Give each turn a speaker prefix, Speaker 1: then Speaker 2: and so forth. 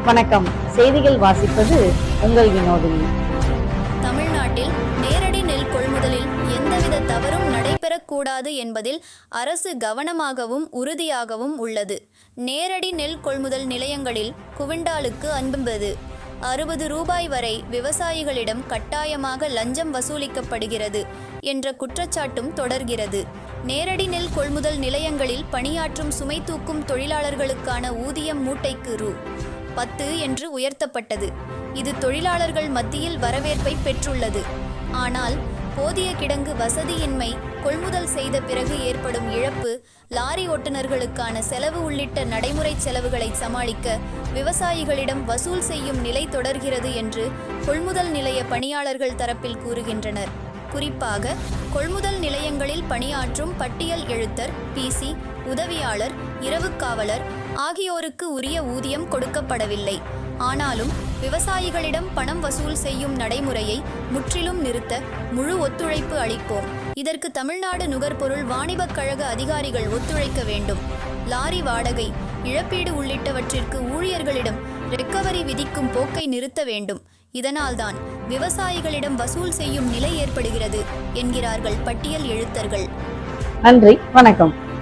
Speaker 1: வணக்கம். செய்திகள் வாசிப்பது உங்கள் வினோதினி.
Speaker 2: தமிழ்நாட்டில் நேரடி நெல் கொள்முதலில் எந்தவித தவறும் நடைபெறக்கூடாது என்பதில் அரசு கவனமாகவும் உறுதியாகவும் உள்ளது. நேரடி நெல் கொள்முதல் நிலையங்களில் குவிண்டாலுக்கு 60 ரூபாய் வரை விவசாயிகளிடம் கட்டாயமாக லஞ்சம் வசூலிக்கப்படுகிறது என்ற குற்றச்சாட்டும் தொடர்கிறது. நேரடி நெல் கொள்முதல் நிலையங்களில் பணியாற்றும் சுமை தூக்கும் தொழிலாளர்களுக்கான ஊதியம் மூட்டைக்கு ரூ.10 என்று உயர்த்தப்பட்டது. இது தொழிலாளர்கள் மத்தியில் வரவேற்பை பெற்றுள்ளது. ஆனால் போதிய கிடங்கு வசதியின்மை, கொள்முதல் செய்த பிறகு ஏற்படும் இழப்பு, லாரி ஓட்டுநர்களுக்கான செலவு உள்ளிட்ட நடைமுறை செலவுகளை சமாளிக்க விவசாயிகளிடம் வசூல் செய்யும் நிலை தொடர்கிறது என்று கொள்முதல் நிலைய பணியாளர்கள் தரப்பில் கூறுகின்றனர். குறிப்பாக கொள்முதல் நிலையங்களில் பணியாற்றும் பட்டியல் எழுத்தர், பிசி, உதவியாளர், இரவு காவலர் ஆகியோருக்கு உரிய ஊதியம் கொடுக்கப்படவில்லை. ஆனாலும் விவசாயிகளிடம் பணம் வசூல் செய்யும் நடைமுறையை முற்றிலும் நிறுத்த முழு ஒத்துழைப்பு அளிப்போம். இதற்கு தமிழ்நாடு நுகர்பொருள் வாணிபக் கழக அதிகாரிகள் ஒத்துழைக்க வேண்டும். லாரி வாடகை, இழப்பீடு உள்ளிட்டவற்றிற்கு ஊழியர்களிடம் ரெக்கவரி விதிக்கும் போக்கை நிறுத்த வேண்டும். இதனால்தான் விவசாயிகளிடம் வசூல் செய்யும் நிலை ஏற்படுகிறது என்கிறார்கள் பட்டியல் எழுத்தர்கள்.
Speaker 1: நன்றி, வணக்கம்.